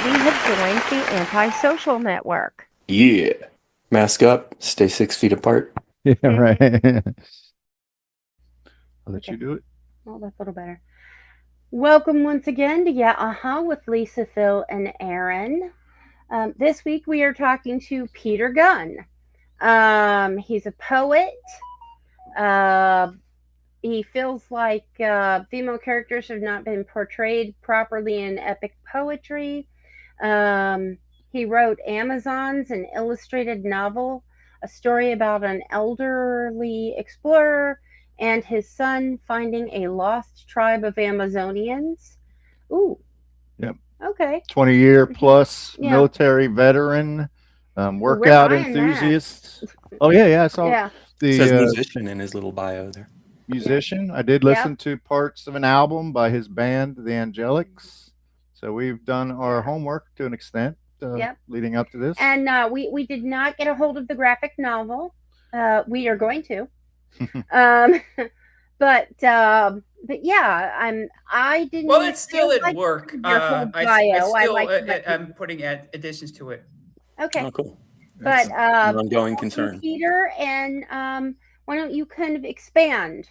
we have joined the Antisocial Network. Yeah. Mask up, stay 6 feet apart. Yeah, right. I'll let you do it. Oh, that's a little better. Welcome once again to YeahUhHuh with Lisa, Phil, and Aaron. This week we are talking to Peter Gunn. He's a poet. He feels like female characters have not been portrayed properly in epic poetry. He wrote Amazons, an illustrated novel, a story about an elderly explorer and his son finding a lost tribe of Amazonians. Ooh. Yep. Okay. 20-year plus Yeah. military veteran, workout enthusiast. Oh, yeah. I saw the says musician in his little bio there. Musician. I did listen to parts of an album by his band, the Angellics. So we've done our homework to an extent leading up to this. And we did not get a hold of the graphic novel. We are going to. But yeah, I didn't. Well, it's still at work. I'm putting additions to it. Okay. Oh, cool. But an ongoing concern. Peter, and why don't you kind of expand?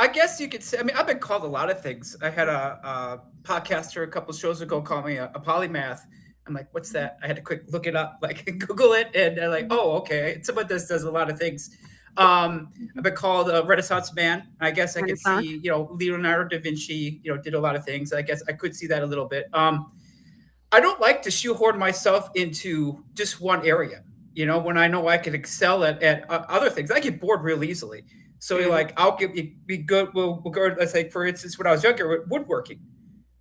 I guess you could say. I mean, I've been called a lot of things. I had a podcaster a couple of shows ago call me a polymath. I'm like, what's that? I had to quick look it up, like Google it, and they're like, oh, okay. Someone does a lot of things. I've been called a Renaissance man. I guess I could see, Leonardo da Vinci, did a lot of things. I guess I could see that a little bit. I don't like to shoehorn myself into just one area. When I know I could excel at other things, I get bored real easily. So you're like, I'll be good. We'll go. Let's say, for instance, when I was younger, woodworking,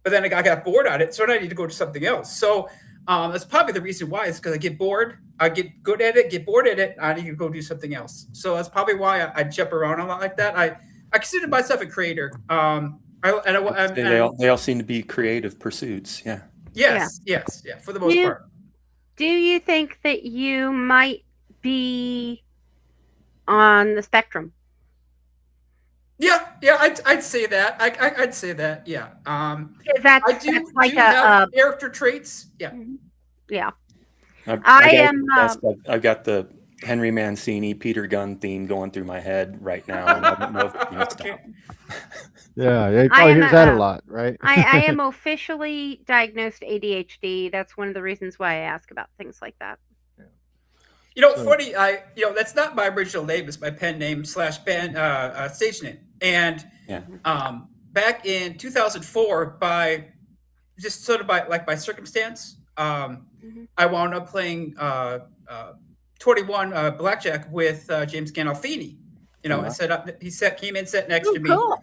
but then I got bored at it, so I need to go to something else. So that's probably the reason why. Is because I get bored, I get good at it, get bored at it, I need to go do something else. So that's probably why I jump around a lot like that. I consider myself a creator. They all seem to be creative pursuits. Yeah. Yes. For the most part. Do you think that you might be on the spectrum? Yeah, I'd say that. I'd say that. Yeah. That's like have character traits. Yeah. Yeah. I've got the Henry Mancini, Peter Gunn theme going through my head right now. And I don't know if it's going to stop. Yeah, you probably hears that a lot, right? I am officially diagnosed ADHD. That's one of the reasons why I ask about things like that. Funny. That's not my original name. It's my pen name / band stage name. And back in 2004, by circumstance, I wound up playing 21 blackjack with James Gandolfini. Came in, sat next to me. Cool.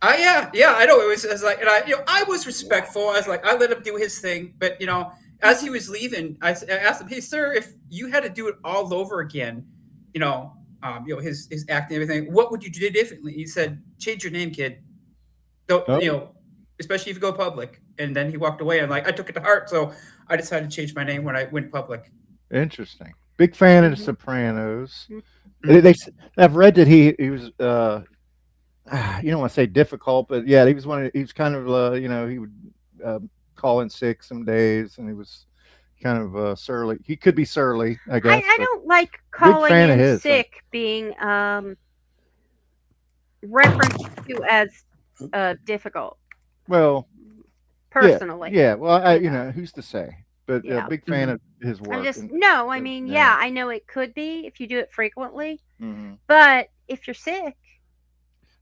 I know. It was like, and I was respectful. I was like, I let him do his thing, but as he was leaving, I asked him, "Hey, sir, if you had to do it all over again, his acting and everything, what would you do differently?" He said, "Change your name, kid. Don't, especially if you go public." And then he walked away, and I took it to heart, so I decided to change my name when I went public. Interesting. Big fan of The Sopranos. I've read that he was. You don't want to say difficult, but yeah, he was kind of he would call in sick some days, and he was kind of surly. He could be surly, I guess. I don't like calling in sick being referenced to as difficult. Well, personally, yeah. Well, who's to say? But big fan of his work. I know it could be if you do it frequently, but if you're sick.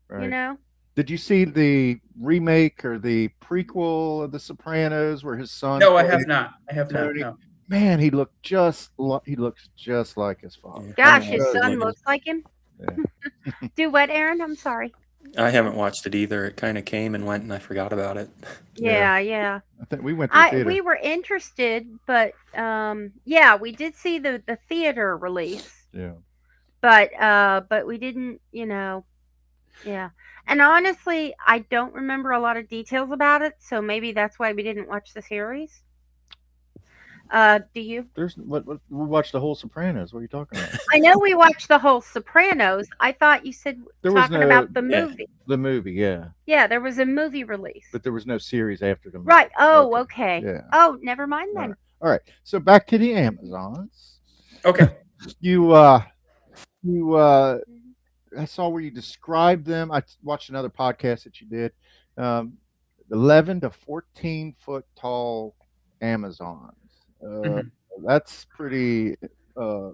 Right. Did you see the remake or the prequel of The Sopranos where his son? No, I have not. No. Man, he looks just like his father. Gosh, his son looks like him. Yeah. Do what, Aaron? I'm sorry. I haven't watched it either. It kind of came and went, and I forgot about it. Yeah. I think we went to the theater. We were interested, but we did see the theater release. Yeah. But we didn't, Yeah. And honestly, I don't remember a lot of details about it, so maybe that's why we didn't watch the series. Do you? There's what we watched the whole Sopranos. What are you talking about? I know we watched the whole Sopranos. I thought you said There was talking no about the Yeah. movie. the movie, yeah, Yeah, there was a movie release. but there was no series after the movie. Right. Oh, Okay, okay. yeah. Oh, never mind All right. then. All right. So back to the Amazons. Okay. You you I saw where you described them. Watched another podcast that you did. Um, 11 to 14-foot tall Amazons. Uh, Mhm. that's pretty uh,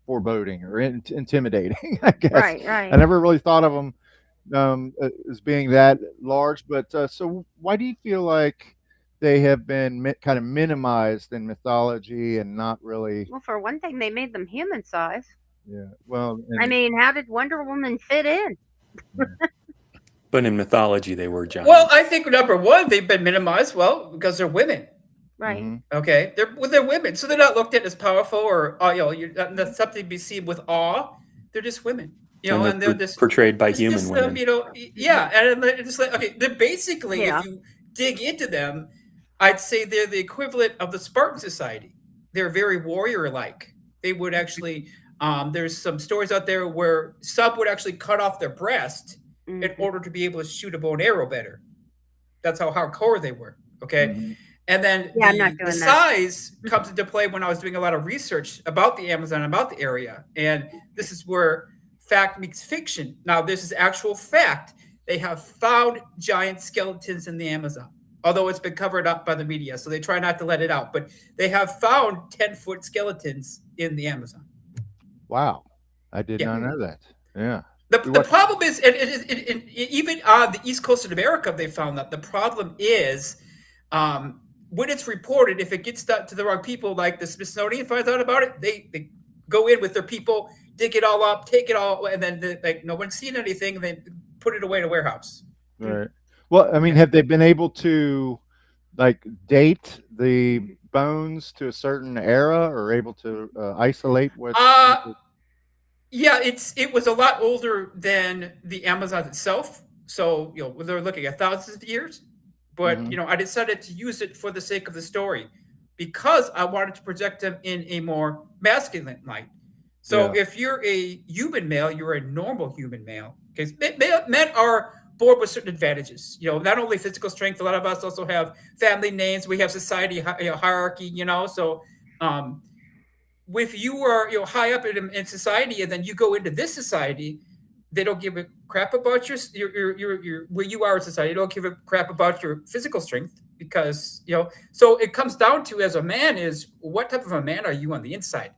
foreboding or intimidating, I guess. Right, I right. never really thought of them as being that large. But so, why do you feel like they have been kind of minimized in mythology and not really? Well, for one thing, they made them human size. Yeah. Well, I and mean, how did Wonder Woman fit in? But in mythology, they were Well, giants. I think number one, they've been minimized. Well, because they're women. Right. hmm Okay, they're women, so they're not looked at as powerful or you're not Mhm. something to be seen with awe. They're just women, And they're and they're just portrayed by it's human just women. Mhm. yeah, and it's just like okay, they're basically if Yeah. you dig into them, I'd say they're the equivalent of the Spartan society. They're very warrior like. They would actually there's some stories out there where some would actually cut off their breast in Mhm. order to be able to shoot a bow and arrow better. That's how hardcore they were. Okay, hmm and then Yeah, I'm not the doing that. size comes into play when I was doing a lot of research about the Amazon, about the area, and this is where fact meets fiction. Now, this is actual fact. They have found giant skeletons in the Amazon, although it's been covered up by the media, so they try not to let it out. But they have found 10-foot skeletons in the Amazon. Wow, I did Yeah. not know that. Yeah, we The watched. problem is, even on the east coast of America, they found that the problem is when it's reported, if it gets to the wrong people, like the Smithsonian finds out about it, they go in with their people, dig it all up, take it all, and then like no one's seen anything, and then put it away in a warehouse. Mhm. Right. Well, I mean, Yeah. have they been able to like date the Mhm. bones to a certain era, or able to isolate what? Uh Yeah, it was a lot older than the Amazon itself. So, they're looking at thousands of years. But, hmm I decided to use it for the sake of the story because I wanted to project them in a more masculine light. So, Yeah. if you're a human male, you're a normal human male. Because men are born with certain advantages. Not only physical strength, a lot of us also have family names. We have society hierarchy. So, um, if you are high up in society and then you go into this society, they don't give a crap about your where you are in society. They don't give a crap about your physical strength because so it comes down to as a man is what type of a man are you on the inside.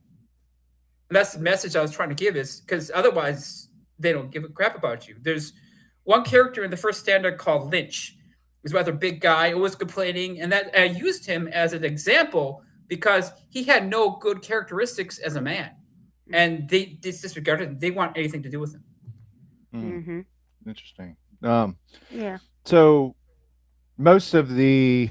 And that's the message I was trying to give is because otherwise they don't give a crap about you. There's one character in the first standard called Lynch. He's a rather big guy, always complaining, and that I used him as an example because he had no good characteristics as a man, and they disregarded him. They want anything to do with him. Mm, Mhm. interesting. Um, Yeah. so most of the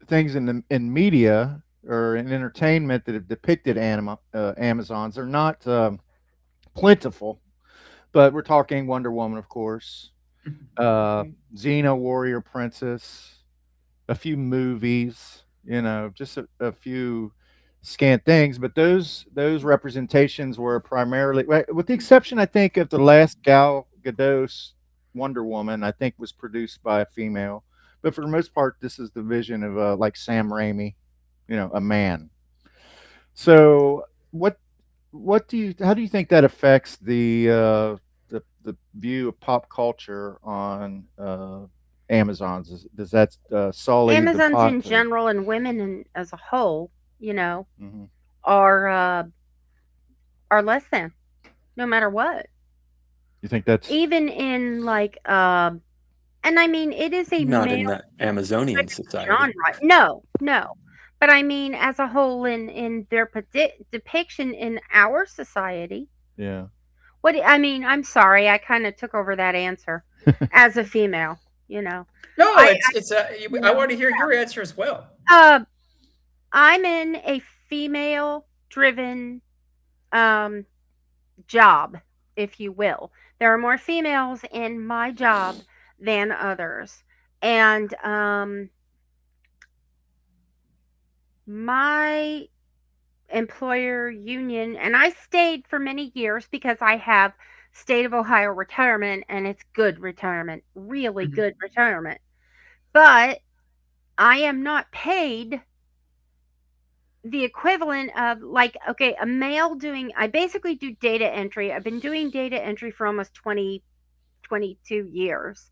things in media or in entertainment that have depicted Amazons are not plentiful, but we're talking Wonder Woman, of course, uh, Mhm. Xena, Warrior Princess, a few movies, just a few scant things. But those representations were primarily, with the exception, I think, of the last Gal Gadot Wonder Woman, I think was produced by a female. But for the most part, this is the vision of like Sam Raimi, a man. So what do you how do you think that affects the view of pop culture on Amazons? Does that sully the Amazons pot? in general and women as a whole, you know, Mhm. are uh, are less than no matter what. You think that's Even in and I mean, it is a Not in male the Amazonian society. genre. No, no. But I mean, as a whole, in their depiction in our society, yeah? I mean, I'm sorry, I kind of took over that answer as a female. You know, No, I, it's you I know, want to hear your answer as well. uh, I'm in a female-driven um, job, if you will. There are more females in my job than others, and my employer union, and I stayed for many years because I have state of Ohio retirement, and it's good retirement, really Mhm. good retirement. But I am not paid the equivalent of, like, okay, a male doing, I basically do data entry. I've been doing data entry for almost 22 years,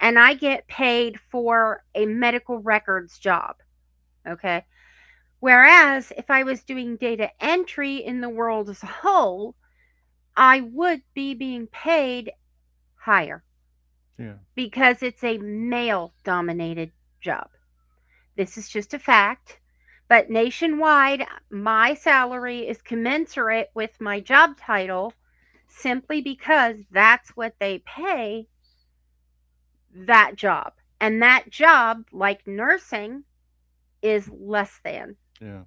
and I get paid for a medical records job. Okay. Whereas if I was doing data entry in the world as a whole, I would be being paid higher Yeah. because it's a male dominated job. This is just a fact. But nationwide, my salary is commensurate with my job title simply because that's what they pay that job. And that job, like nursing, is less than. Yeah.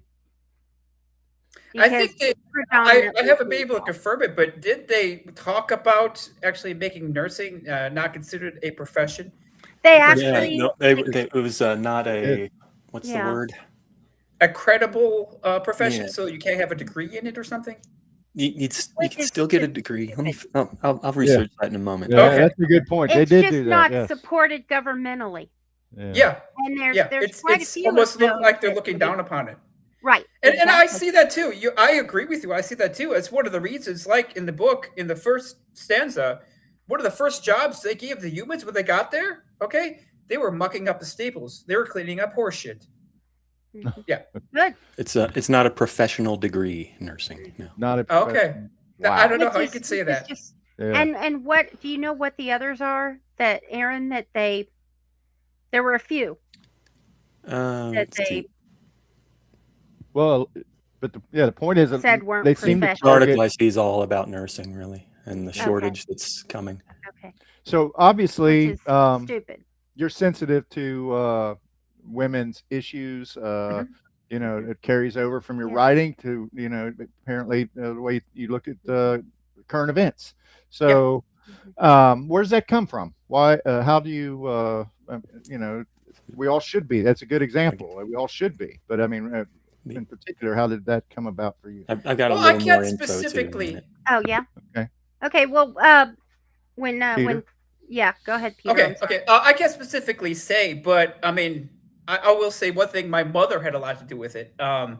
I Because think it's I predominantly haven't been able to female. confirm it, but did they talk about actually making nursing not considered a profession? They Because Yeah, actually, no, it was not It, a, what's the yeah. word? a credible profession, Yeah, so you can't have a degree in it or something. you Which can is still get a just degree. Let me. stupid. I'll yeah. research that in a moment. Yeah. Okay. That's a good point. They It's did just do that. not Yes. supported governmentally. Yeah. Yeah, And yeah. there's quite a It's few of almost look those like they're that looking wouldn't. down upon it. Right, And I exactly. see that too. I agree with you. I see that too. It's one of the reasons, like in the book, in the first stanza, one of the first jobs they gave the humans when they got there, okay, they were mucking up the stables. They were cleaning up horse shit. Mhm. Yeah. Good. It's not a professional degree, nursing. No. Not a Okay. profession. I don't Wow. know how you could say Which is that. just, Yeah. and what do you know what the others are that, Aaron, that there were a few that Let's they see. Well, but the point is that said weren't they seem to The professional. target. article I see is all about nursing, really, and the Okay. shortage that's coming. Okay. So Which obviously, is stupid. you're sensitive to women's issues. Mhm. You know, Mhm. it carries over from your Yeah. writing to, you know, apparently the way you look at current events. Yeah. So, Mhm. where does that come from? Why? How do you? You know, we all should be. That's a good example. We all should be. But I mean, in particular, how did that come about for you? I've got a Well, I little more can't info too in a minute. specifically. Oh yeah. Okay, Okay. Well, when Peter. yeah, go ahead, Peter. I'm Okay, sorry. okay. I can't specifically say, but I mean, I will say one thing. My mother had a lot to do with it. I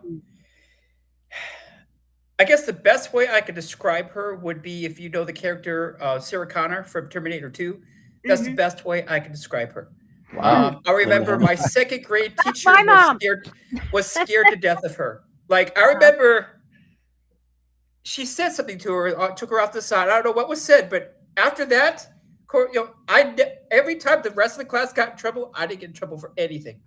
guess the best way I could describe her would be if you know the character Sarah Connor from Terminator 2. That's the Mm-hmm. best way I can describe her. Wow. I Let me remember have my a, second grade That's teacher my mom. was scared to death of her. Like I Uh-huh. remember she said something to her, took her off the side. I don't know what was said, but after that, every time the rest of the class got in trouble, I didn't get in trouble for anything.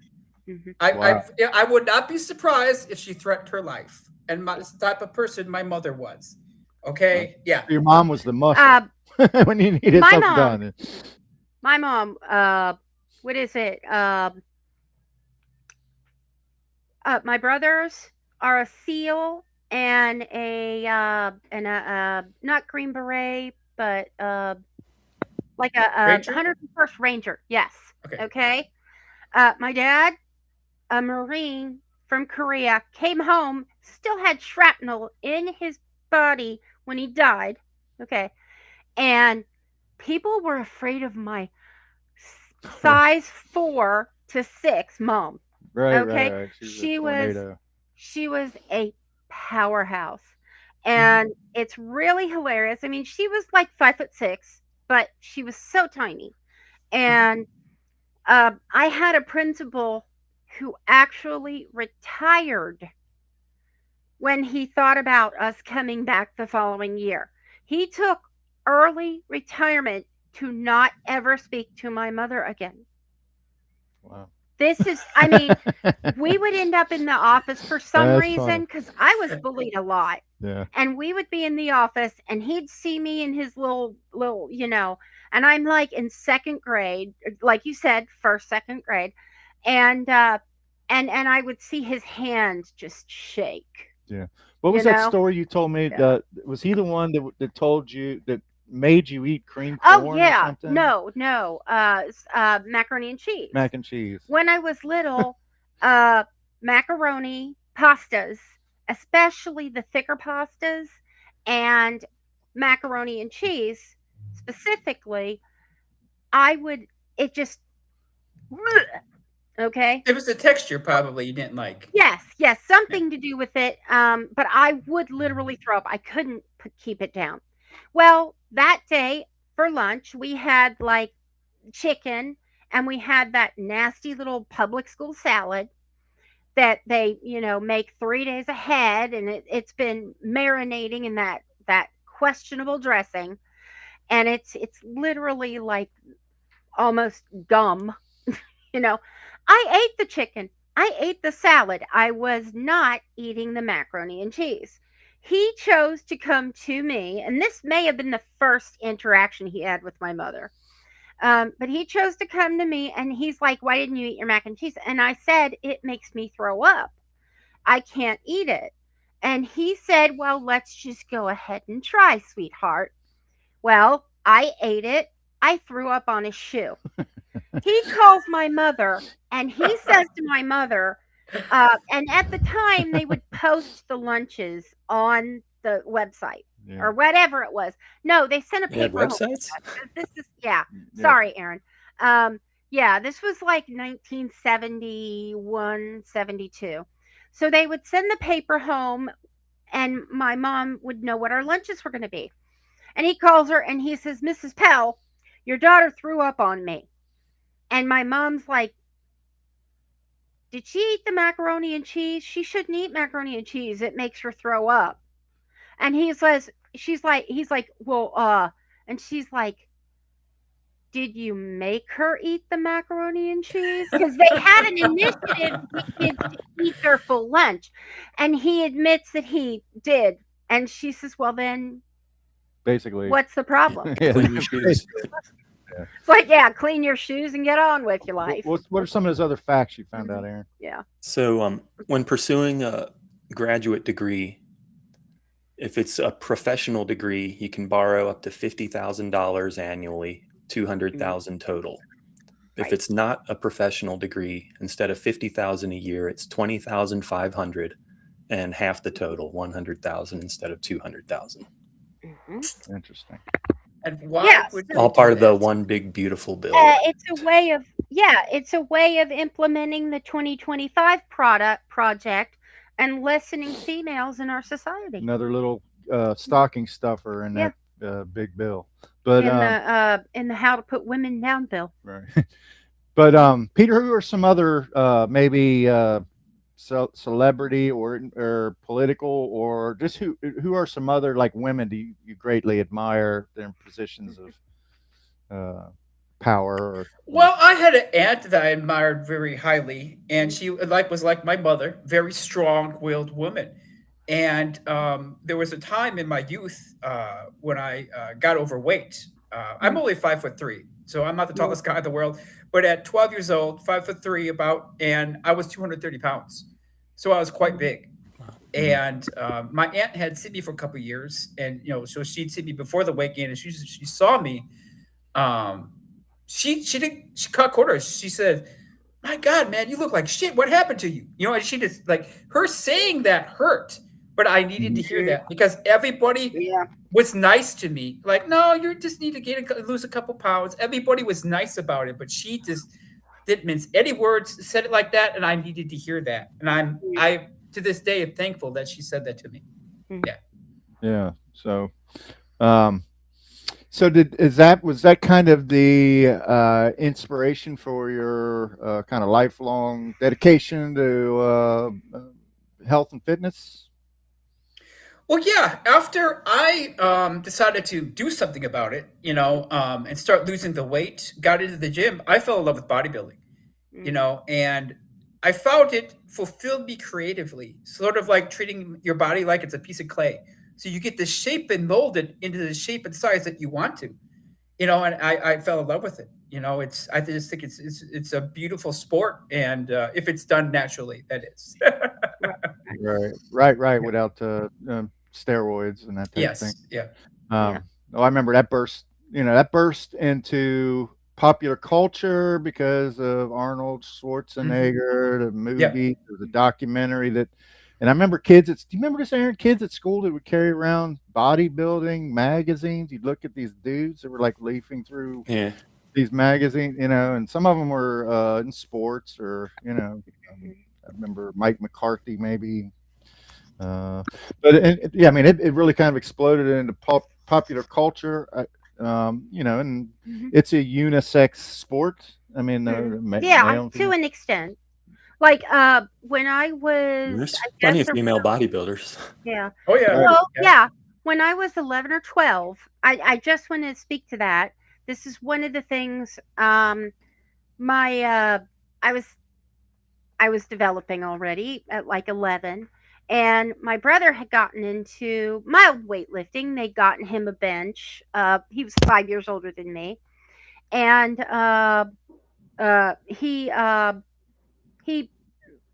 Mhm. Wow. I would not be surprised if she threatened her life, and that's the type of person my mother was. Wow. Okay, yeah, Your mom was the muscle Uh, when you needed my something mom, done. my mom, what is it? My brothers are a SEAL and a not Green Beret, but like a Ranger. 101st Ranger. Yes. Okay, Okay. My dad, a Marine from Korea, came home, still had shrapnel in his body when he died. Okay. And people were afraid of my size 4 to 6 mom. Right, Okay. right, right. She was a She was tornado. she was a powerhouse. hmm And it's really hilarious. I mean, she was like 5'6", but she was so tiny. And I had a principal who actually retired when he thought about us coming back the following year. He took early retirement to not ever speak to my mother again. Wow. This is, I mean, we would end up in the office for some That's reason funny. because I was bullied a lot. Yeah. And we would be in the office and he'd see me in his little, and I'm like in second grade, like you said, first, second grade. And, and I would see his hands just shake, Yeah. What you was that know? story you told me? Yeah. Was he the one that told you that made you eat cream Oh corn or yeah, something? no, macaroni and cheese. Mac and cheese. When I was little, macaroni pastas, especially the thicker pastas and macaroni and cheese specifically, I would, it just, okay? It was the texture probably you didn't like. Yes, yes, Yeah. something to do with it. But I would literally throw up. I couldn't keep it down. Well, that day for lunch, we had like chicken and we had that nasty little public school salad that they, make 3 days ahead, and it's been marinating in that questionable dressing, and it's literally like almost gum. you know, I ate the chicken. I ate the salad. I was not eating the macaroni and cheese. He chose to come to me, and this may have been the first interaction he had with my mother. But he chose to come to me and he's like, "Why didn't you eat your mac and cheese?" And I said, "It makes me throw up. I can't eat it." And he said, "Well, let's just go ahead and try, sweetheart." Well, I ate it. I threw up on his shoe. He calls my mother and he says to my mother, and at the time they would post the lunches on the website or whatever it was. No, they sent a They had paper home. websites? This is, yeah. Sorry, Aaron. Yeah, this was like 1971, 72. So they would send the paper home and my mom would know what our lunches were going to be. And he calls her and he says, "Mrs. Pell, your daughter threw up on me." And my mom's like, "Did she eat the macaroni and cheese? She shouldn't eat macaroni and cheese. It makes her throw up." And he says, he's like, "Well, and she's like, "Did you make her eat the macaroni and cheese?" Because they had an initiative to get kids to eat their full lunch. And he admits that he did. And she says, "Well, then Basically, what's the problem?" Clean your shoes. It's like, yeah, clean your shoes and get on with your life. What are some of those other facts you found out, Aaron? Yeah. So, when pursuing a graduate degree, if it's a professional degree, you can borrow up to $50,000 annually, 200,000 total. If Right. it's not a professional degree, instead of 50,000 a year, it's 20,500, and half the total, 100,000 instead of 200,000. Interesting. And why Yes. would All they part do of the that? one big beautiful bill. It's a way of, it's a way of implementing the 2025 project and lessening females in our society. Another little stocking stuffer in that big bill. But in the how to put women down bill. right. But Peter, who are some other maybe celebrity or political, or just who are some other like women do you greatly admire? They're in positions of power. Well, I had an aunt that I admired very highly, and she was like my mother, very strong-willed woman. And there was a time in my youth when I got overweight. I'm only 5'3", so I'm not the tallest guy in the world. But at 12 years old, 5'3" about, and I was 230 pounds, so I was quite big. And my aunt had seen me for a couple of years, and so she'd seen me before the weight gain, and she saw me. Um, she cut corners. She said, "My God, man, you look like shit. What happened to you?" And she just like her saying that hurt, but I needed to hear that because everybody was nice to me. Like, no, you just need to lose a couple pounds. Everybody was nice about it, but she just didn't mince any words, said it like that, and I needed to hear that. And I to this day am thankful that she said that to me. Yeah. Yeah. So, so was that kind of the inspiration for your kind of lifelong dedication to health and fitness? Well, yeah. After I decided to do something about it, and start losing the weight, got into the gym, I fell in love with bodybuilding, and I found it fulfilled me creatively, sort of like treating your body like it's a piece of clay. So you get the shape and mold it into the shape and size that you want to, and I fell in love with it. I just think it's a beautiful sport, and if it's done naturally, that is. Right. Without steroids and that type of thing. Yeah. I remember that burst into popular culture because of Arnold Schwarzenegger, the movie, the documentary that And I remember kids. Do you remember this, Aaron? Kids at school that would carry around bodybuilding magazines. You'd look at these dudes that were like leafing through Yeah. these magazines, and some of them were in sports or I remember Mike McCarthy maybe. Yeah, I mean, it really kind of exploded into popular culture. And it's a unisex sport. I mean, Yeah, male, to an extent. Like when I was, There's I plenty guess, of female bodybuilders. yeah. Oh yeah. Well, Yeah. yeah. When I was 11 or 12, I just want to speak to that. This is one of the things. My I was developing already at like 11, and my brother had gotten into mild weightlifting. They'd gotten him a bench. He was 5 years older than me, and he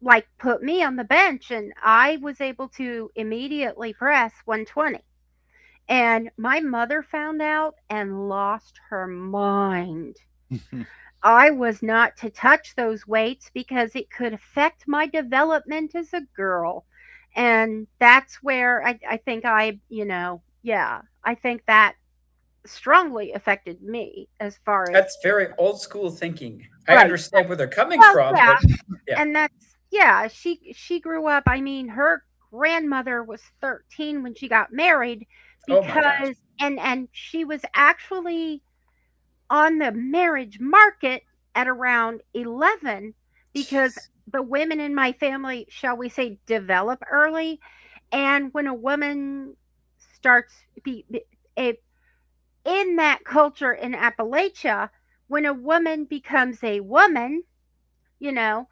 like put me on the bench, and I was able to immediately press 120. And my mother found out and lost her mind. I was not to touch those weights because it could affect my development as a girl. And that's where I think I think that strongly affected me as far as That's very old school thinking. I Right. understand where they're coming Well, from, yeah. but yeah. And she grew up. I mean, her grandmother was 13 when she got married Oh my gosh. because and she was actually on the marriage market at around 11 because the women in my family, shall we say, develop early. And when a woman starts in that culture in Appalachia, when a woman becomes a woman, you know,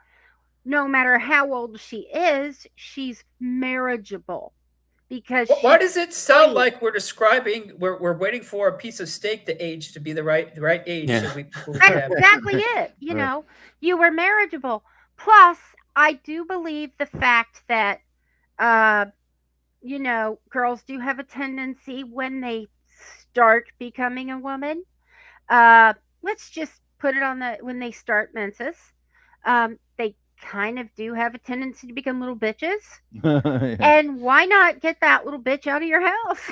no matter how old she is, she's marriageable because Why she's does it sound free. like we're describing we're waiting for a piece of steak to age to be the right age Yeah. so we could That's have exactly it. Right. You were marriageable. Plus, I do believe the fact that, uh, girls do have a tendency when they start becoming a woman. Let's just put it on when they start menses. They kind of do have a tendency to become little bitches. Yeah. And why not get that little bitch out of your house?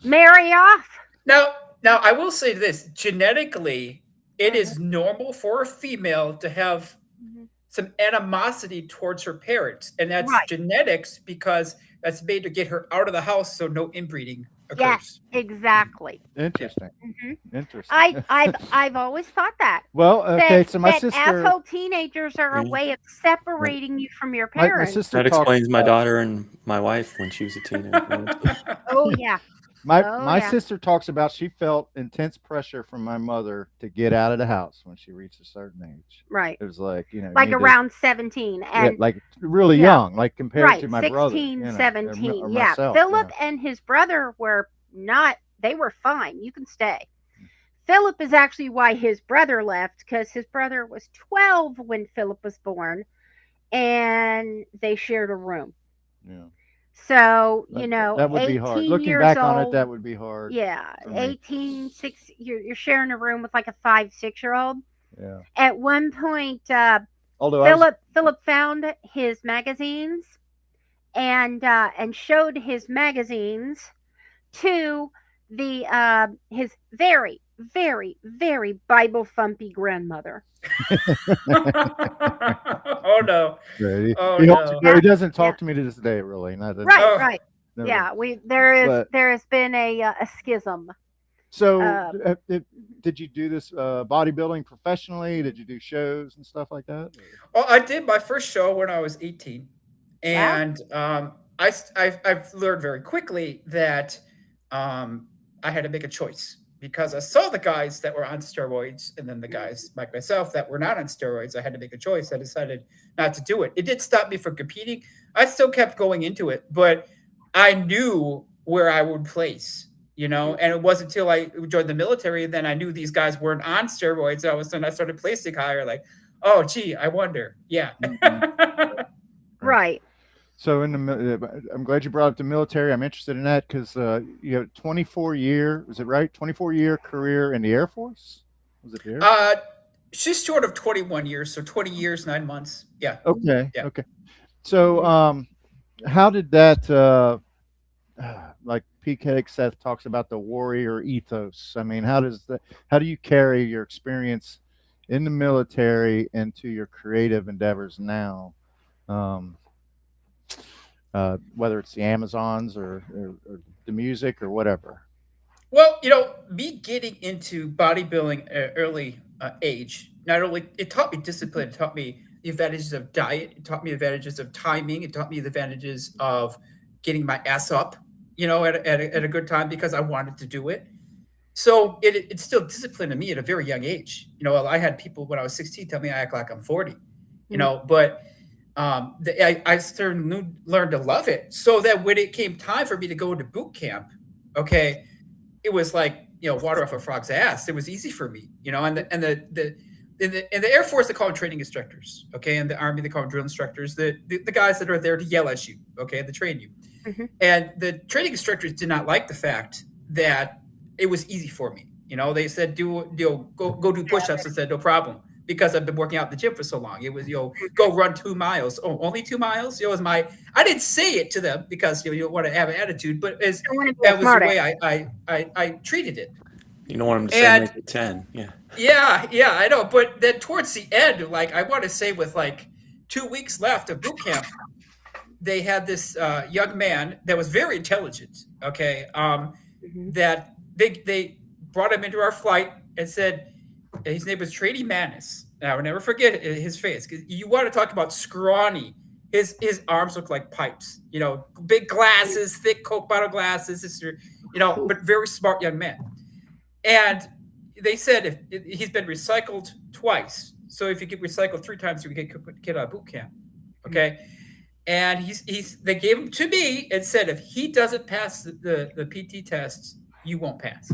Marry off. Now I will say this, genetically it Uh-huh. is normal for a female to have Mhm. some animosity towards her parents, and that's Right. genetics because that's made to get her out of the house so no inbreeding Yes, occurs. exactly. Interesting. Mhm. Interesting. I've always thought that Well, okay, that so my that sister, asshole teenagers are a Yeah. way of separating you from your my parents. sister That talks explains my about daughter and my wife when she was a teenager. Oh yeah. my Oh my yeah. sister talks about she felt intense pressure from my mother to get out of the house when she reached a certain age. Right. It was like, you Like need to, around 17 yeah, and like really yeah. young, like compared Right, to my brother, 16, or 17. Yeah. myself. Philip and his brother were not, they were fine. You can stay. Philip is actually why his brother left because his brother was 12 when Philip was born and they shared a room. Yeah. So, That would be hard. 18 Looking years back on it, old. that would be hard. Yeah, for me. 18, 6. You're sharing a room with like a 5, 6-year-old. Yeah. At one point, Although Philip found his magazines and showed his magazines to his very, very, very Bible thumpy grandmother. Oh no. he, Oh he, holds no. it- he doesn't talk Yeah. to me to this day, really. Not that, Right, Oh. right. never. Yeah, But- there has been a schism. So, did you do this bodybuilding professionally? Did you do shows and stuff like that? Well, I did my first show when I was 18, and I've learned very quickly that I had to make a choice because I saw the guys that were on steroids and then the guys like myself that were not on steroids. I had to make a choice. I decided not to do it. It did stop me from competing. I still kept going into it, but I knew where I would place. And it wasn't until I joined the military, then I knew these guys weren't on steroids. And all of a sudden I started placing higher, like, oh, gee, I wonder. Yeah. Right. So, I'm glad you brought up the military. I'm interested in that because you have 24-year, was it right? 24-year career in the Air Force? Was it the Air Force? She's short of 21 years, so 20 years, 9 months. Yeah. Okay. Yeah. Okay. So, how did that like PK Seth talks about the warrior ethos? I mean, how do you carry your experience in the military into your creative endeavors now? Um, whether it's the Amazons or the music or whatever. Well, me getting into bodybuilding at early age, not only it taught me discipline, it taught me the advantages of diet, it taught me the advantages of timing, it taught me the advantages of getting my ass up, at a good time because I wanted to do it. So it instilled discipline in me at a very young age. I had people when I was 16 tell me I act like I'm 40, but I started learned to love it. So that when it came time for me to go into boot camp, okay, it was like water off a frog's ass. It was easy for me, in the Air Force they call them training instructors, okay, in the Army they call them drill instructors, the guys that are there to yell at you, okay, to train you. Mm-hmm. And the training instructors did not like the fact that it was easy for me. They said go do push-ups. I said no problem because I've been working out in the gym for so long. It was go run 2 miles. Oh, only 2 miles. It was my. I didn't say it to them because you don't want to have an attitude, but that was the way I treated it. You don't want them to say And make it 10. Yeah. yeah, I know. But then towards the end, like I want to say, with like 2 weeks left of boot camp, they had this young man that was very intelligent. Okay, Mm-hmm. that they brought him into our flight and said his name was Trady Manis. And I will never forget his face. 'Cause you want to talk about scrawny. His arms look like pipes. Big glasses, thick Coke bottle glasses. But very smart young man. And they said if he's been recycled twice, so if you get recycled 3 times, you can get out of boot camp. Okay, and he's they gave him to me and said if he doesn't pass the PT tests, you won't pass.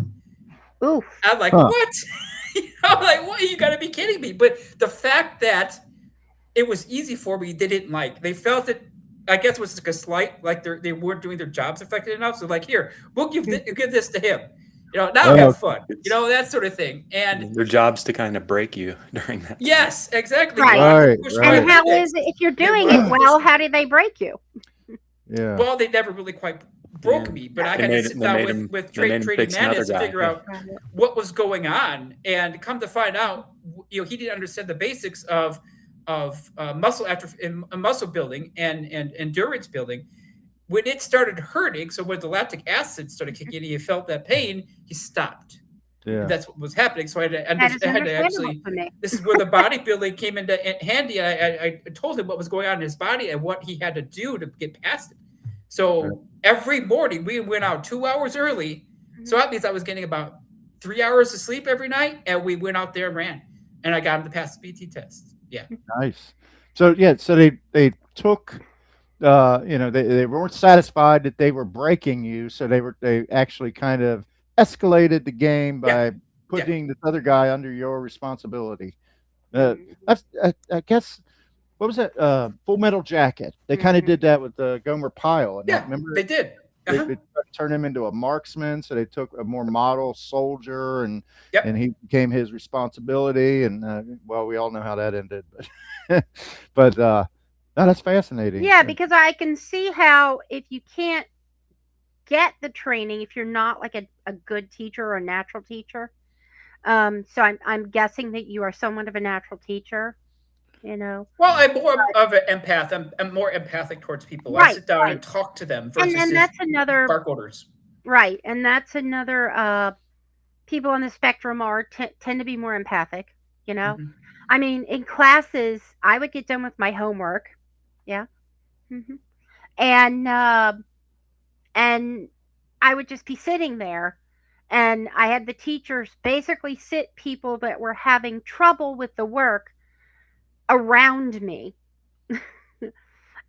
Oof. I'm like, Huh. what? I'm like, what? You got to be kidding me! But the fact that it was easy for me, they didn't like. They felt it. I guess it was like a slight, like they weren't doing their jobs effectively enough. So like, here, we'll give this to him. Now Oh, have fun. That sort of thing. And Their job's to kind of break you during that time. yes, exactly. Right. Right, Push right. And my how limits. is it if you're They doing were- it well? How did they break you? yeah. Well, they never really quite broke Yeah. me, but I They had made to it- sit they down made with him- with they made him Trady fix another Manis to guy. figure out what was going on, and come to find out, he didn't understand the basics of muscle atrophy and muscle building and endurance building. When it started hurting, so when the lactic acid started kicking in, he felt that pain, he stopped. Yeah. And that's what was happening. So That is I had to understandable actually. to me. This is where the bodybuilding came into handy. I told him what was going on in his body and what he had to do to get past it. So every morning we went out 2 hours early. So that means I was getting about 3 hours of sleep every night, and we went out there and ran, and I got him to pass the PT test. Yeah. Nice. So yeah, so they took they weren't satisfied that they were breaking you, so they actually kind of escalated the game Yeah. by putting this other guy under your responsibility. Mhm. I guess what was that? Full Metal Jacket. They kind of Mhm. did that with Gomer Pyle, and Yeah, remember they did. they Uh-huh. tried to turn him into a marksman, so they took a more model soldier, and Yep. he became his responsibility. And well, we all know how that ended, but but no, that's fascinating. Yeah, because I can see how if you can't get the training, if you're not like a good teacher or a natural teacher. So I'm guessing that you are somewhat of a natural teacher, you know. Well, I'm more of an empath. I'm more empathic towards people. I Right, sit down right. and talk to them And versus then just that's another bark orders. right, and that's another people on the spectrum are tend to be more empathic, you know. Mhm. I mean, in classes, I would get done with my homework, yeah, hmm and and I would just be sitting there, and I had the teachers basically sit people that were having trouble with the work around me,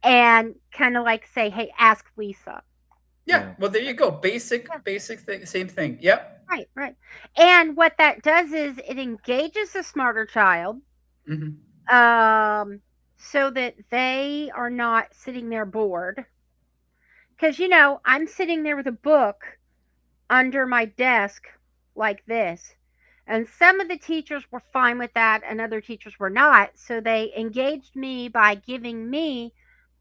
and kind of like say, "Hey, ask Lisa." Yeah. Well, there you go. Basic thing. Same thing. Yep. Right, right. And what that does is it engages the smarter child, Hmm. so that they are not sitting there bored. Because, I'm sitting there with a book under my desk like this. And some of the teachers were fine with that, and other teachers were not. So they engaged me by giving me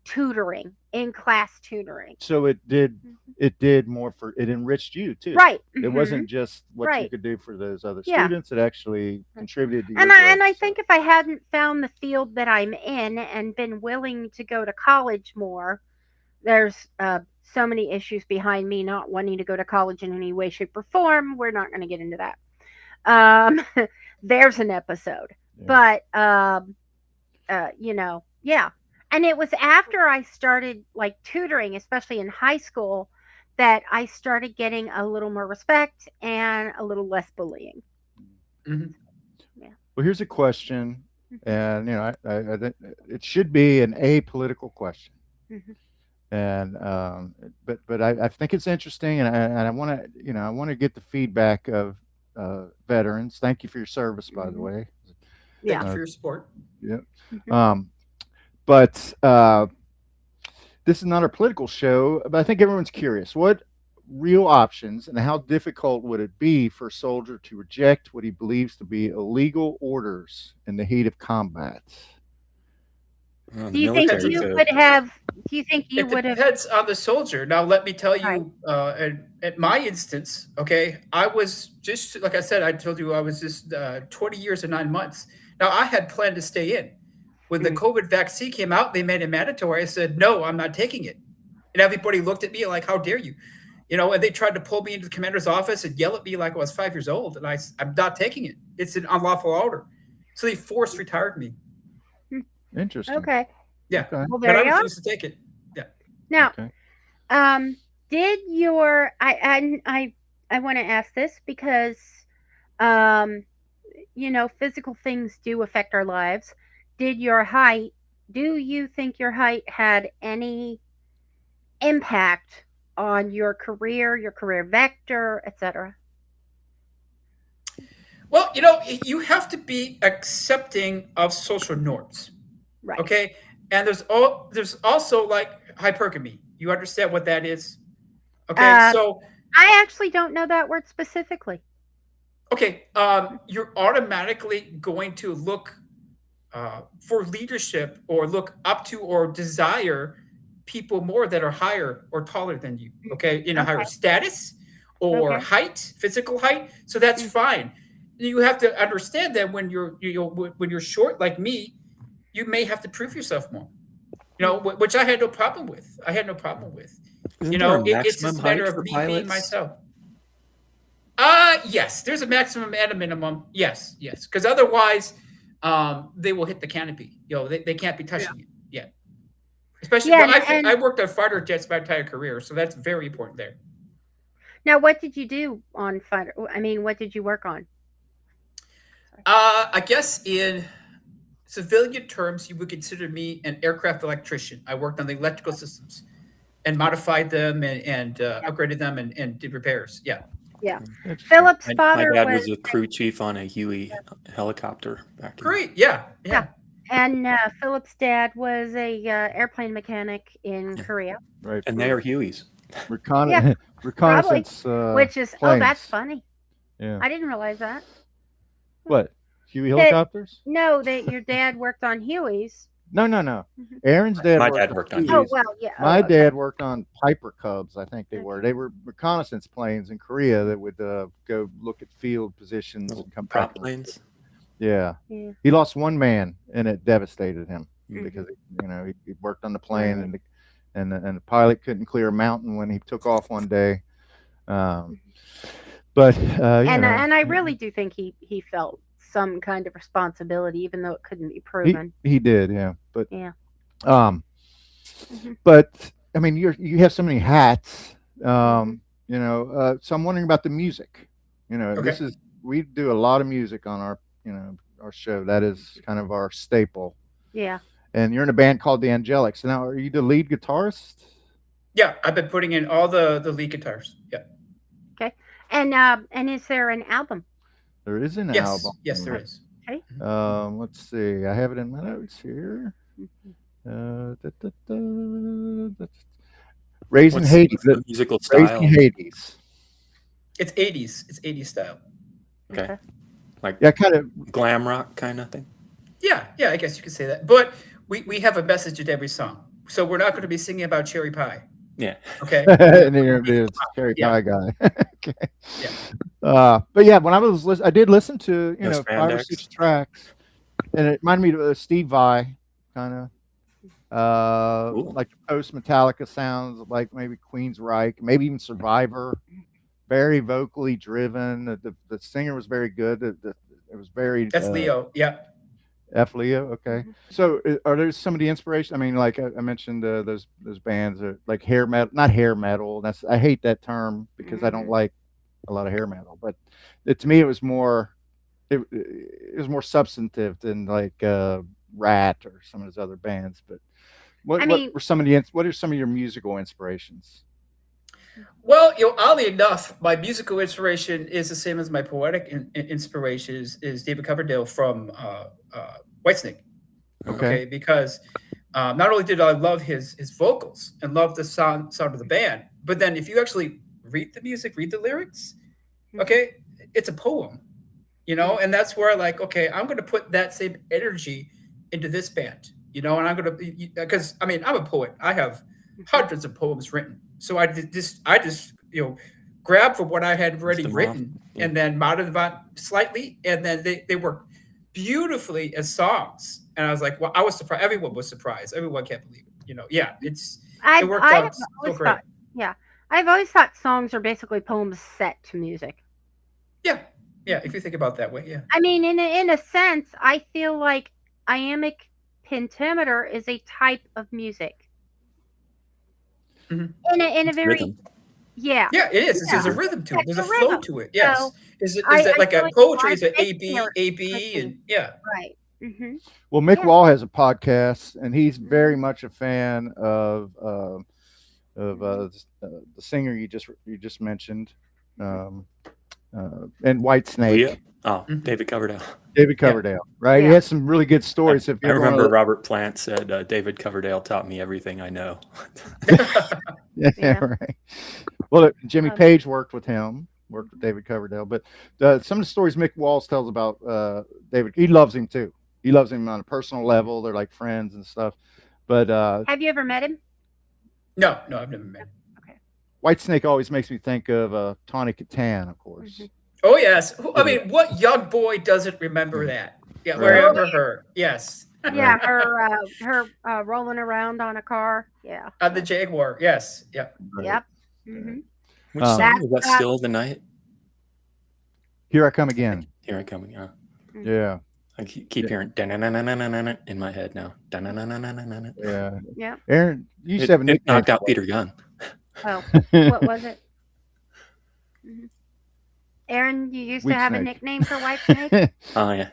tutoring, in-class tutoring. So it did more for, it enriched you too. Right. It wasn't just what you Right. could do for those other Yeah. students. It actually contributed to your And growth. I think if I hadn't found the field that I'm in and been willing to go to college more, there's so many issues behind me not wanting to go to college in any way, shape, or form. We're not going to get into that. There's an episode. Yeah. But yeah. And it was after I started like tutoring, especially in high school, that I started getting a little more respect and a little less bullying. Mhm. Well, here's a question, and I think it should be an apolitical question. Mhm. And but I think it's interesting, and I want to I want to get the feedback of veterans. Thank you for your service, by the way. Thank you for your support. Yeah. Mhm. But this is not a political show, but I think everyone's curious. What real options and how difficult would it be for a soldier to reject what he believes to be illegal orders in the heat of combat? Well, Do the you think military you code. would have? Do you think you It would have? depends on the soldier. Now, let me tell Right. you, at my instance, okay, I was just, like I said, I told you I was just 20 years and 9 months. Now, I had planned to stay in. When the COVID vaccine came out, they made it mandatory. I said, no, I'm not taking it. And everybody looked at me like, how dare you? And they tried to pull me into the commander's office and yell at me like I was 5 years old. And I'm not taking it. It's an unlawful order. So they forced retired me. Interesting. Okay. Yeah. Okay. Well, But there I you are. refused to take it. Yeah. Now, Okay. did your I want to ask this because physical things do affect our lives. Did your height? Do you think your height had any impact on your career vector, etc.? Well, you have to be accepting of social norms. Right. Okay. And there's also like hypergamy. You understand what that is? Okay. So I actually don't know that word specifically. okay, you're automatically going to look for leadership or look up to or desire people more that are higher or taller than you. Okay, in a higher status or Okay. height, physical height. So that's Mm. fine. You have to understand that when you're short like me, you may have to prove yourself more. Which I had no problem with. Isn't there a It's maximum just a matter height of for me being pilots? myself. Yes, there's a maximum and a minimum. Yes, because otherwise, they will hit the canopy. They can't be touching it. Yeah, especially. Yeah, Well, and I worked on fighter jets my entire career, so that's very important there. now what did you do on fighter? I mean, what did you work on? I guess in civilian terms, you would consider me an aircraft electrician. I worked on the electrical systems and modified them and upgraded them and did repairs. Yeah. Yeah. Interesting. Philip's My father dad was was a crew chief on a Huey helicopter back in. Great. Yeah. and Philip's dad was a airplane mechanic in Korea. Right. And they are Hueys. Reconnaissance. Which is planes. that's funny. Yeah. I didn't realize that. What? Huey helicopters? No, that your dad worked on Hueys. No. Aaron's dad. My dad worked on Hueys. Oh well, yeah. My dad worked on Piper Cubs. I think they were. They were reconnaissance planes in Korea that would go look at field positions Little and come prop back. planes. Yeah. Yeah. He lost one man, and it devastated him Mhm. because he worked on the plane, and the pilot couldn't clear a mountain when he took off one day. But and I really do think he felt some kind of responsibility, even though it couldn't be proven. He did, yeah. But Yeah. But I mean, you have so many hats. So I'm wondering about the music. We do a lot of music on our show. That is kind of our staple. Yeah. And you're in a band called the Angellics. Now, are you the lead guitarist? Yeah, I've been putting in all the lead guitars. Yeah. Okay. And is there an album? There is an album. Yes, there is. Okay. Let's see. I have it in my notes here. Raising What's Hades. the musical Raising style? Hades. It's 80s. It's 80s style. Okay. Like kind of glam rock kind of thing. Yeah, I guess you could say that. But we have a message in every song. So we're not going to be singing about cherry pie. Yeah. Okay. And then it's cherry Yeah. pie guy. Okay. Yeah. But yeah, when I was I did listen to No 5 or spandex. 6 tracks, and it reminded me of Steve Vai, kind of Cool. like the post Metallica sounds, like maybe Queensryche, maybe even Survivor. Very vocally driven. The singer was very good. It was very That's Leo. Yeah. F. Leo. Okay. So are there some of the inspiration? I mean, like I mentioned, those bands are like hair metal, not hair metal. I hate that term because I don't like a lot of hair metal. But to me, it was more it was more substantive than like Rat or some of those other bands. But I mean, what are some of your musical inspirations? Well, oddly enough, my musical inspiration is the same as my poetic inspiration is David Coverdale from Whitesnake. Okay, because not only did I love his vocals and love the sound of the band, but then if you actually read the music, read the lyrics, okay, it's a poem, and that's where I like, okay, I'm going to put that same energy into this band, and I'm going to, because I mean, I'm a poet. I have hundreds of poems written, so I just grab from what I had already written and then modify them slightly, and then they work beautifully as songs. And I was like, well, I was surprised. Everyone was surprised. Everyone can't believe it. Yeah, it worked out so great. I've always thought songs are basically poems set to music. Yeah, if you think about it that way, yeah. I mean, in a sense, I feel like iambic pentameter is a type of music. Mm-hmm. In a very rhythm. Yeah, it is. Yeah. There's a rhythm to it. There's a rhythm. flow to it. Yes. So is that like a poetry? Is it A B and yeah. Right. Mm-hmm. Well, Mick Wall has a podcast, and he's very much a fan of the singer you just mentioned, and Whitesnake. David Coverdale. David Coverdale, right? He has some really good stories. I remember Robert Plant said, David Coverdale taught me everything I know. Yeah, right. Well, Jimmy Page worked with David Coverdale. But some of the stories Mick Walls tells about David, he loves him too. He loves him on a personal level. They're like friends and stuff. But have you ever met him? No, I've never met him. Okay. Whitesnake always makes me think of Tawny Kitaen, of course. Mm-hmm. Oh yes, I mean, what young boy doesn't remember that? Yeah, remember her? Yes. Yeah, her rolling around on a car. Yeah. On the Jaguar. Yes. Yep. Right. Yep. Mm-hmm. Which song was that? Still of the Night? Here I Come Again. Here I Come Again. Yeah. I keep hearing in my head now. Yeah. Yeah. Aaron, you used to have a nickname. It knocked out Peter Gunn. Oh, what was it? Mm-hmm. Aaron, you used to have a nickname for Whitesnake? Oh yeah.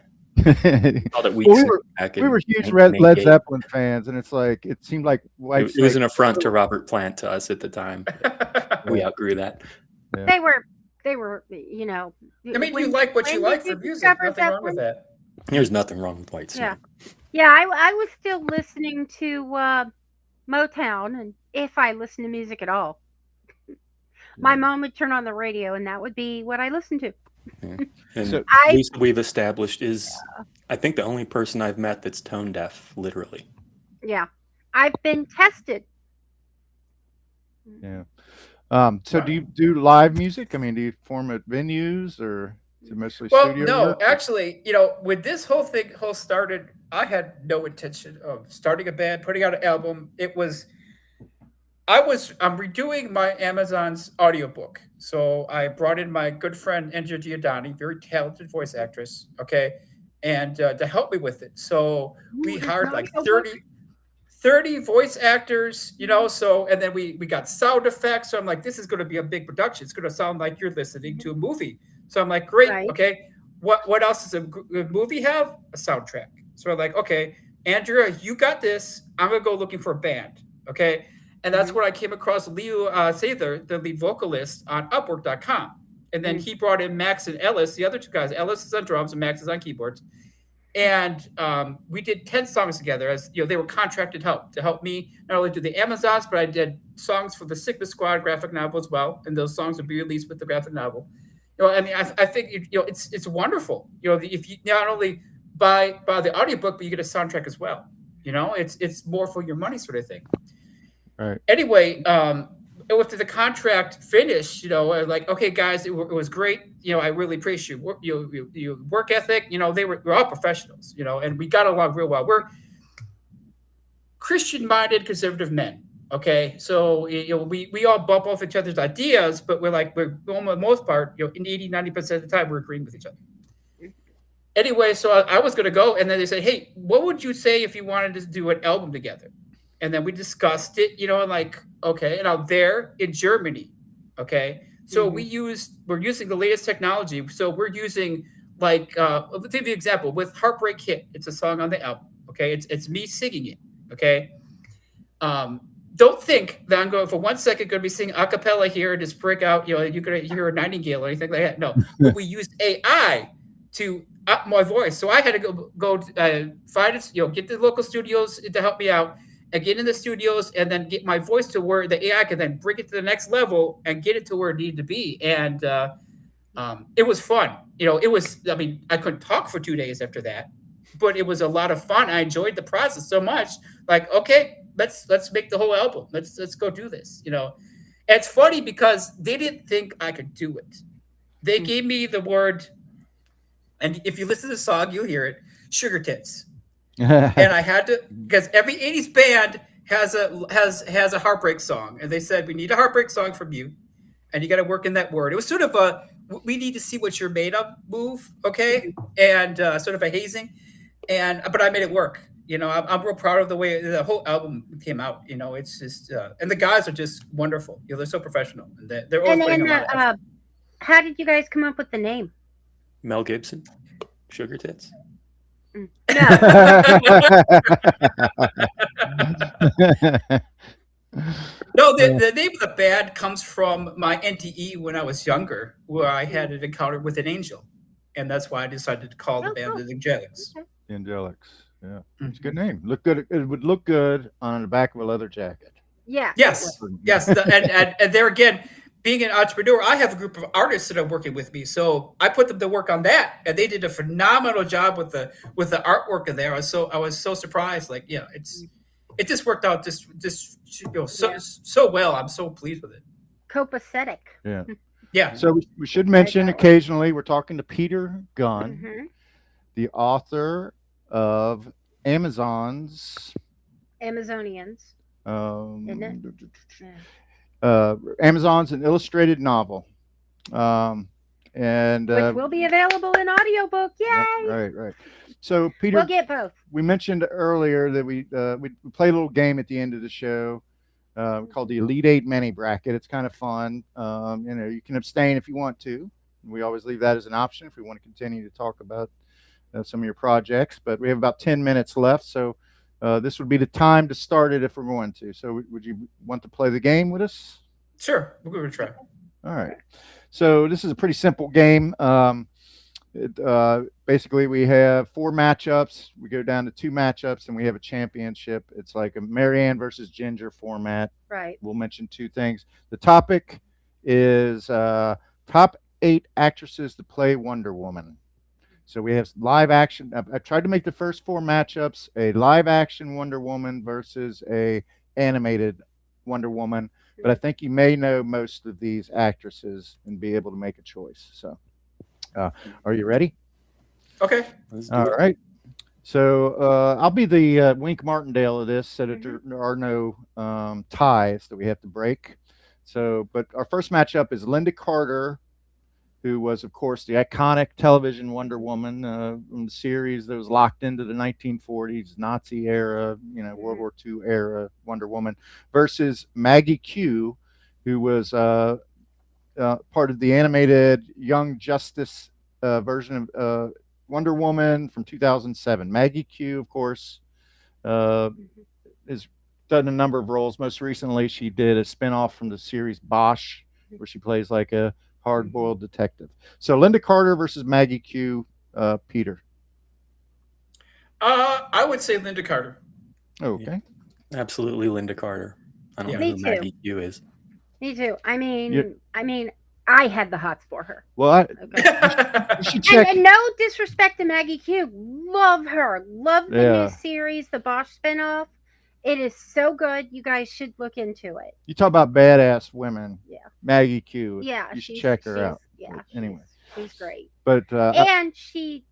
Called it we were huge Led Zeppelin fans, and it's like it seemed like Whitesnake. It was an affront to Robert Plant to us at the time. We outgrew that. Yeah. They were, I mean, you like what you like for music. Nothing wrong with that. There's nothing wrong with Whitesnake. Yeah. I was still listening to Motown, and if I listened to music at all, my mom would turn on the radio, and that would be what I listened to. Yeah. And Lisa, we've established, is I think the only person I've met that's tone deaf, literally. Yeah, I've been tested. Yeah. So do you do live music? I mean, do you perform at venues, or is it mostly studio? No, work? Actually, when this whole started, I had no intention of starting a band, putting out an album. I'm redoing my Amazon's audiobook. So I brought in my good friend Angellics, very talented voice actress, okay, and to help me with it. So we hired like 30 voice actors, so, and then we got sound effects. So I'm like, this is going to be a big production. It's going to sound like you're listening to a movie. So I'm like, great, okay. What else does a good movie have? A soundtrack. So I'm like, okay, Andrea, you got this. I'm going to go looking for a band, okay. And that's where I came across Leo Sather, the lead vocalist, on Upwork.com. And then he brought in Max and Ellis, the other two guys. Ellis is on drums and Max is on keyboards. And we did 10 songs together, as they were contracted to help me not only do the Amazons, but I did songs for the Sigma Squad graphic novel as well. And those songs would be released with the graphic novel. I mean, I think it's wonderful. If you not only buy the audiobook, but you get a soundtrack as well. It's more for your money sort of thing. Right. Anyway, after the contract finished, like, okay, guys, it was great. I really appreciate your work ethic. We're all professionals, and we got along real well. We're Christian-minded conservative men. Okay, so we all bump off each other's ideas, but we're for the most part, in 80-90% of the time, we're agreeing with each other. Anyway, so I was going to go, and then they said, hey, what would you say if you wanted to do an album together? And then we discussed it, and like, okay, and out there in Germany, okay, so we're using the latest technology. So we're using let's give you an example with Heartbreak Hit. It's a song on the album, okay, it's me singing it, okay. Don't think that I'm going for 1 second going to be singing a cappella here and just break out, you're going to hear a nightingale or anything like that. No, but we used AI to up my voice. So I had to go find it, get the local studios to help me out and get in the studios and then get my voice to where the AI can then bring it to the next level and get it to where it needed to be. And it was fun. I couldn't talk for 2 days after that, but it was a lot of fun. I enjoyed the process so much. Like, okay, let's make the whole album. Let's go do this. It's funny because they didn't think I could do it. They gave me the word, and if you listen to the song, you'll hear it, sugar tits. And I had to, because every 80s band has a heartbreak song, and they said we need a heartbreak song from you, and you got to work in that word. It was sort of a we need to see what you're made of move, okay, and sort of a hazing, but I made it work. I'm real proud of the way the whole album came out. It's just and the guys are just wonderful. They're so professional, and they're always putting a lot of effort. How did you guys come up with the name? Mel Gibson, Sugar Tits. No. No, the name of the band comes from my NTE when I was younger, where I had an encounter with an angel, and that's why I decided to call the band the Angellics. Okay. Angellics, yeah, it's a good name. Look good. It would look good on the back of a leather jacket. Yeah. Yes. And there again, being an entrepreneur, I have a group of artists that are working with me, so I put them to work on that, and they did a phenomenal job with the artwork in there. I was so surprised. Like, it just worked out so well. I'm so pleased with it. Copacetic. Yeah. Yeah. So we should mention occasionally we're talking to Peter Gunn, the author of Amazonians. Isn't it? Amazon's an illustrated novel, and which will be available in audiobook. Yay! Right. So Peter, we'll get both. We mentioned earlier that we play a little game at the end of the show called the Elite 8 Mini Bracket. It's kind of fun. You can abstain if you want to. We always leave that as an option if we want to continue to talk about some of your projects. But we have about 10 minutes left, so this would be the time to start it if we're going to. So would you want to play the game with us? Sure, we're going to try. All right. So this is a pretty simple game. Basically, we have 4 matchups. We go down to 2 matchups, and we have a championship. It's like a Marianne versus Ginger format. Right. We'll mention 2 things. The topic is top 8 actresses to play Wonder Woman. So we have live action. I tried to make the first 4 matchups a live action Wonder Woman versus a animated Wonder Woman. But I think you may know most of these actresses and be able to make a choice. So are you ready? Okay. All right. So I'll be the Wink Martindale of this, so that there are no ties that we have to break. So, but our first matchup is Linda Carter, who was, of course, the iconic television Wonder Woman from the series that was locked into the 1940s Nazi era, World War II era Wonder Woman, versus Maggie Q, who was part of the animated Young Justice version of Wonder Woman from 2007. Maggie Q, of course, has done a number of roles. Most recently, she did a spinoff from the series Bosch, where she plays like a hard-boiled detective. So Linda Carter versus Maggie Q. Peter. I would say Linda Carter. Okay. Yeah, absolutely, Linda Carter. I don't know who Maggie Q is. Me too. I mean, I had the hots for her. Well, Okay. you should check. And no disrespect to Maggie Q. Love her. Love the new Yeah. series, the Bosch spinoff. It is so good. You guys should look into it. You talk about badass women. Yeah. Maggie Q. Yeah. You should check her out. Yeah. Anyway. She's great. But and she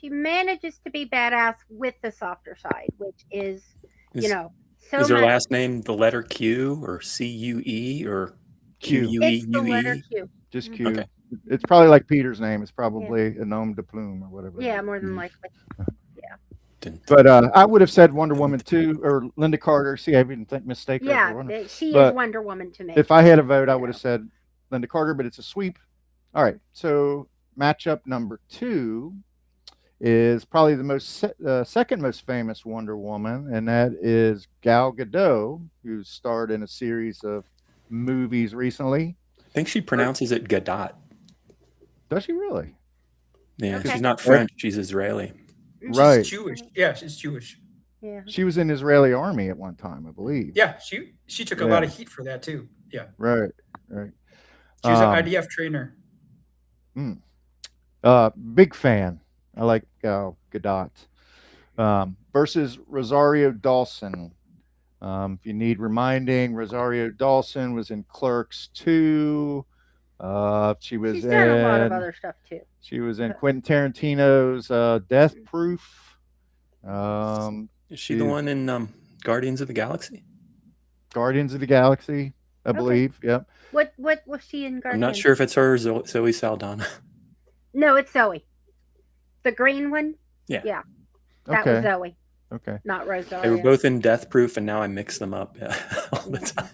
manages to be badass with the softer side, which is so is her much. last name the letter Q or CUE or Q. It's the letter Q. Just Q. Okay. It's probably like Peter's name. It's probably a nom de plume or whatever. Yeah, more than likely. Yeah. But I would have said Wonder Woman 2 or Linda Carter. See, I didn't mistake her. Yeah, she is Wonder Woman to me. If I had a vote, I would have said Linda Carter, but it's a sweep. All right. So matchup number 2 is probably the second most famous Wonder Woman, and that is Gal Gadot, who starred in a series of movies recently. I think she pronounces it Gadot. Does she really? Yeah, Okay. she's not French. She's Israeli. Right. She's Jewish. Yeah, she's Jewish. Yeah. She was in the Israeli army at one time, I believe. Yeah, she took a lot of heat for that too. Yeah. Right. She was an IDF trainer. Big fan. I like Gal Gadot. Versus Rosario Dawson. If you need reminding, Rosario Dawson was in Clerks 2. She's done a lot of other stuff too. She was in Quentin Tarantino's Death Proof. Is she the one in Guardians of the Galaxy? Guardians of the Galaxy, I believe. Yep. What was she in Guardians? I'm not sure if it's her or Zoe Saldana. No, it's Zoe. The green one? Yeah. Yeah. That was Zoe. Okay. Not Rosario. They were both in Death Proof, and now I mix them up all the time.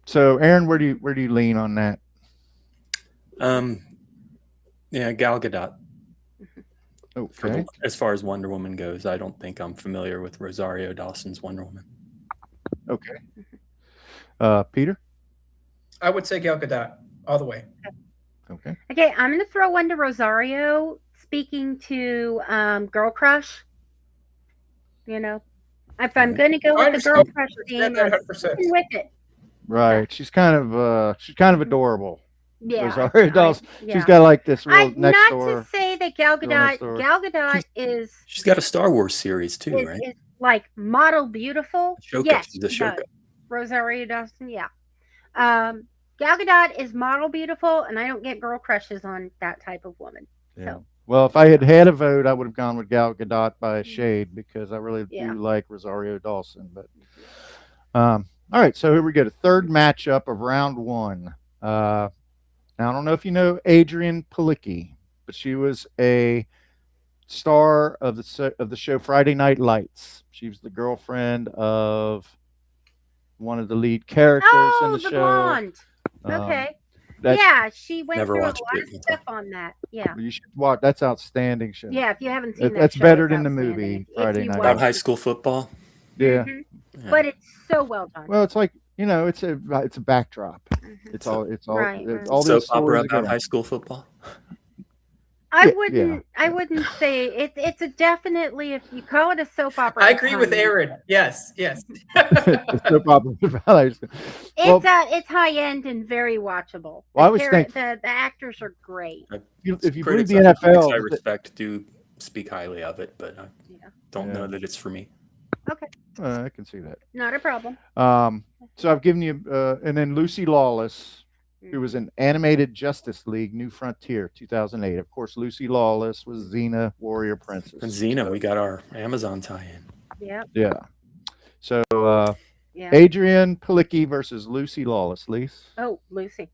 So, Aaron, where do you lean on that? Yeah, Gal Gadot. Okay. As far as Wonder Woman goes, I don't think I'm familiar with Rosario Dawson's Wonder Woman. Okay. Peter? I would say Gal Gadot all the way. Okay. Okay, I'm going to throw one to Rosario. Speaking to Girl Crush, if I'm going to go with the Girl Crush theme, I'm with it. Right. She's kind of adorable. Yeah. Rosario Dawson. She's got like this real next not door. to say that Gal Gadot is. She's got a Star Wars series too, right? Is like model beautiful. Ashoka. Yes, she's Ashoka. Rosario Dawson. Yeah. Gal Gadot is model beautiful, and I don't get girl crushes on that type of woman. Yeah. So. Well, if I had a vote, I would have gone with Gal Gadot by a shade because I really do like Rosario Dawson. But all right, so here we go. The third matchup of round 1. Now I don't know if you know Adrienne Palicki, but she was a star of the show Friday Night Lights. She was the girlfriend of one of the lead characters in the show. Blonde. Okay. Yeah, she went through a lot of stuff on that. Yeah. You should watch. That's outstanding show. Yeah, if you haven't seen that's better than the movie Friday Night. About high school football. Yeah. Mm-hmm. But it's so well done. Well, it's like it's a backdrop. Mm-hmm. It's all right. all soap these opera about high school football. I wouldn't say it's a definitely, if you call it a soap opera. I agree with Aaron. Yes. Soap opera. It's high end and very watchable. Well, I always think the actors are great. If you believe the NFL, I respect do speak highly of it, but I don't know that it's for me. Okay. I can see that. Not a problem. So I've given you, and then Lucy Lawless, who was in Animated Justice League New Frontier 2008. Of course, Lucy Lawless was Xena, Warrior Princess. And Xena, we got our Amazon tie-in. Yeah. So Adrienne Palicki versus Lucy Lawless. Lise? Oh, Lucy.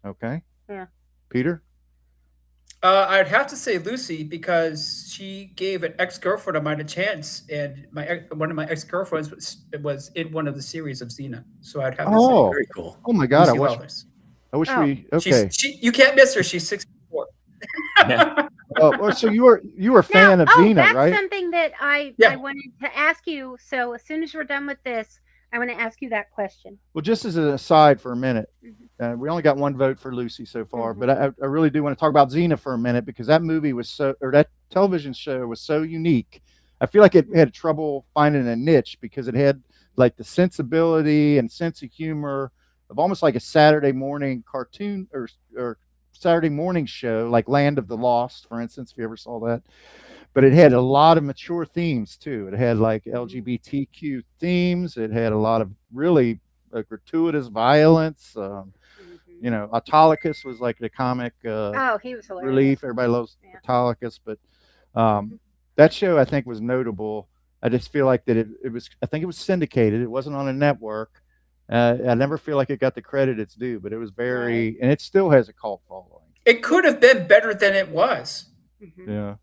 Okay. Yeah. Peter? I'd have to say Lucy because she gave an ex-girlfriend of mine a chance, and one of my ex-girlfriends was in one of the series of Xena. So I'd have to say very cool. Oh my God! Lucy I wish we. Okay. You can't miss her. She's 6'4". Yeah. So you were a fan of Xena, that's right? Something that I wanted to ask you. So as soon as we're done with this, I want to ask you that question. Well, just as an aside for a minute, we only got one vote for Lucy so far, but I really do want to talk about Xena for a minute because that movie that television show was so unique. I feel like it had trouble finding a niche because it had like the sensibility and sense of humor of almost like a Saturday morning cartoon or Saturday morning show, like Land of the Lost, for instance, if you ever saw that. But it had a lot of mature themes too. It had like LGBTQ themes. It had a lot of really gratuitous violence. You know, Autolycus was like the comic Oh, he was hilarious. relief. Everybody loves Autolycus, but that show I think was notable. I just feel like that it was. I think it was syndicated. It wasn't on a network. I never feel like it got the credit it's due, but it was very, and it still has a cult following. It could have been better than it was. Yeah.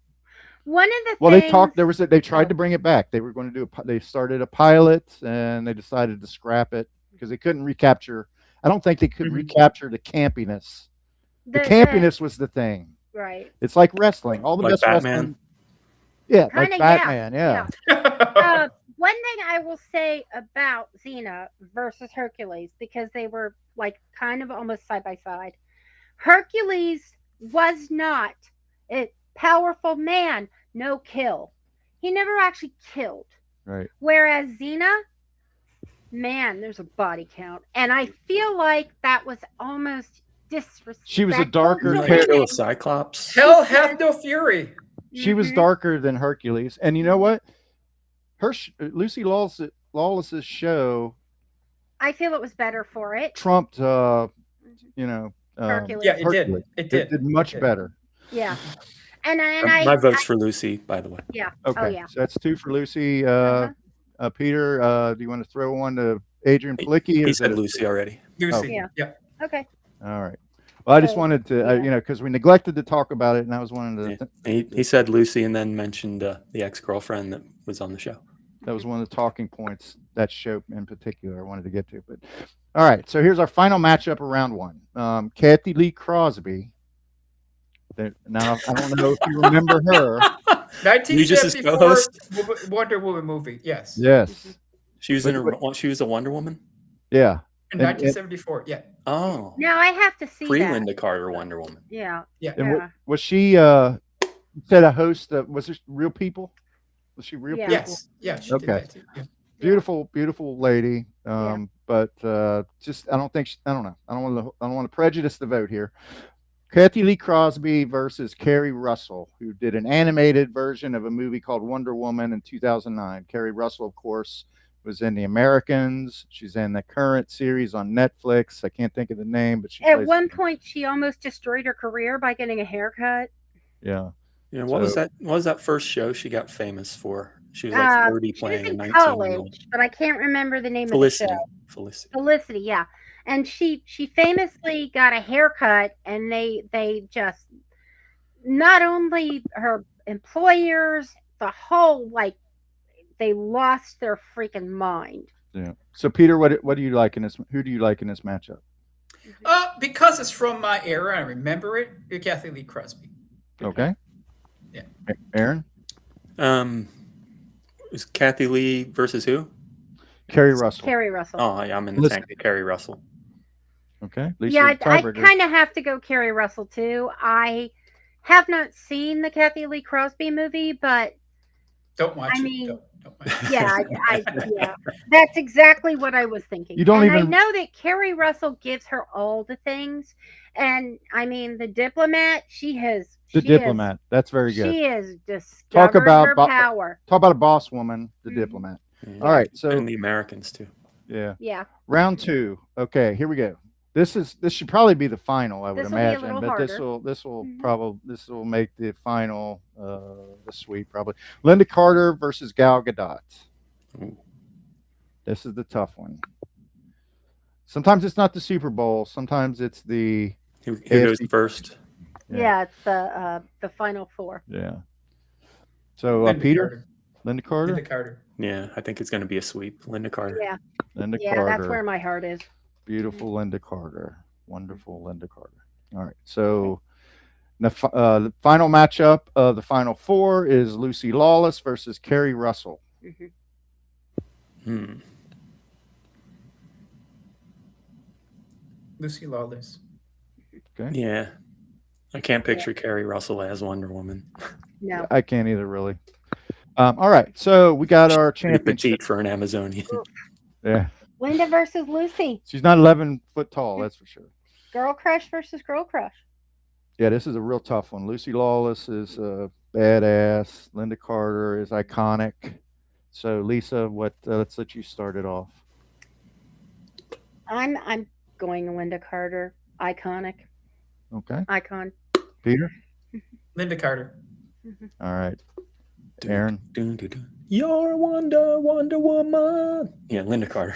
One of the Well, things, they talked. They tried to bring it back. They were going to do. They started a pilot, and they decided to scrap it because they couldn't recapture. I don't think they could recapture the campiness. The campiness was the thing. Right. It's like wrestling. All the Like best Batman? wrestling. Yeah, Kinda, like Batman. Yeah. One thing I will say about Xena versus Hercules, because they were like kind of almost side by side. Hercules was not a powerful man, no kill. He never actually killed. Right. Whereas Xena, man, there's a body count. And I feel like that was almost disrespectful. She was a darker to character. women. Cyclops. Hell hath no fury. She was darker than Hercules, and you know what? Lucy Lawless's show, I feel it was better for it. trumped. You know, Hercules. Yeah, it Hercules. did. It did. much better. Yeah. And My vote's for Lucy, by the way. Yeah. Okay, Oh, yeah. so that's 2 for Lucy. Peter, do you want to throw one to Adrian Palicki? He said Lucy already. Lucy. Oh. Yeah. Okay. All right. Well, I just wanted to, you know, because we neglected to talk about it, and I was wanting to. He said Lucy and then mentioned the ex-girlfriend that was on the show. That was one of the talking points, that show in particular I wanted to get to. But all right, so here's our final matchup of round 1. Kathy Lee Crosby. Now, I don't know if you remember her. 1974 Wonder Woman movie. Yes. Yes. She was she was a Wonder Woman? Yeah. In 1974. Yeah. Oh. Now I have to see that. Linda Carter Wonder Woman. Yeah. Yeah. And was she said a host of, was it Real People? Was she Real People? Yes. Yeah. She did that too. Yeah. Beautiful lady. But just I don't know. I don't want to prejudice the vote here. Kathy Lee Crosby versus Kerry Russell, who did an animated version of a movie called Wonder Woman in 2009. Kerry Russell, of course, was in The Americans. She's in the current series on Netflix. I can't think of the name, but at one point she almost destroyed her career by getting a haircut. Yeah. Yeah. What was that? What was that first show she got famous for? She was like 30 playing a 19-year-old. But I can't remember the name of the show. Felicity, yeah. And she famously got a haircut, and they just, not only her employers, the whole, like, they lost their freaking mind. Yeah. So Peter, what do you like in this? Who do you like in this matchup? Because it's from my era, I remember it. Kathy Lee Crosby. Okay. Yeah. Aaron. Is Kathy Lee versus who? Kerry Russell. Kerry Russell. Oh, yeah, I'm in the tank of Kerry Russell. Okay. Lisa, yeah, I kind of have to go Kerry Russell too. I have not seen the Kathy Lee Crosby movie, but don't watch it. Mean, don't watch it. Yeah, yeah, that's exactly what I was thinking. I know that Kerry Russell gives her all the things, and I mean, The Diplomat. Diplomat. That's very good. She is discovered her power. Talk about a boss woman. The Diplomat. Yeah. All right. So and The Americans too. Yeah. Yeah. Round 2. Okay. Here we go. This should probably be the final, I would imagine, but harder. this will make the final the sweep probably. Linda Carter versus Gal Gadot. Ooh. This is the tough one. Sometimes it's not the Super Bowl. Sometimes it's the who goes first. Yeah, it's the final 4. Yeah. So Linda Carter. Yeah, I think it's going to be a sweep. Linda Carter. Yeah. Linda Carter. That's where my heart is. Beautiful Linda Carter. Wonderful Linda Carter. All right. So the final matchup of the final 4 is Lucy Lawless versus Kerry Russell. Lucy Lawless. Okay. Yeah. I can't picture Kerry Russell as Wonder Woman. No. I can't either, really. All right. So we got our championship. Petite for an Amazonian. Yeah. Linda versus Lucy. She's not 11 foot tall, that's for sure. Girl crush versus girl crush. Yeah, this is a real tough one. Lucy Lawless is badass. Linda Carter is iconic. So Lisa, let's let you start it off. I'm going Linda Carter. Iconic. Okay. Icon. Peter? Linda Carter. All right. Aaron? You're Wonder Woman. Yeah, Linda Carter.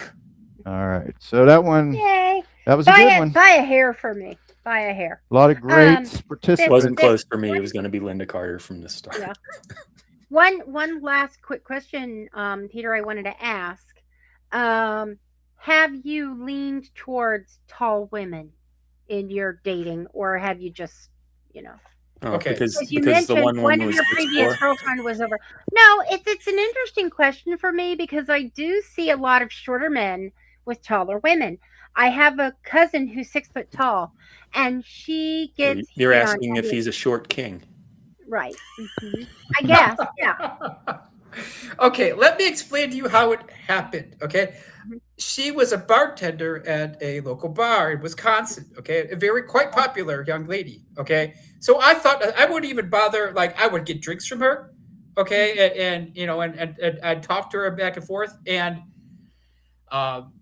All right. So that one, Yay! that was a good one. Buy a hair for me. Buy a hair. A lot of great participants. Wasn't close for me. It was going to be Linda Carter from the start. Yeah. One last quick question, Peter, I wanted to ask. Have you leaned towards tall women in your dating, or have you just, Oh, Okay. because you the mentioned one one woman of was your previous 6'4". girlfriend was over. No, it's an interesting question for me because I do see a lot of shorter men with taller women. I have a cousin who's 6 foot tall, and she So gets you're hit on asking if he's a short king. right. I guess, yeah. Okay, let me explain to you how it happened. Okay, Mhm. she was a bartender at a local bar in Wisconsin. Okay, a very quite popular young lady. Okay, so I thought I wouldn't even bother. Like I would get drinks from her. Okay, and you know, and I'd talk to her back and forth, and um,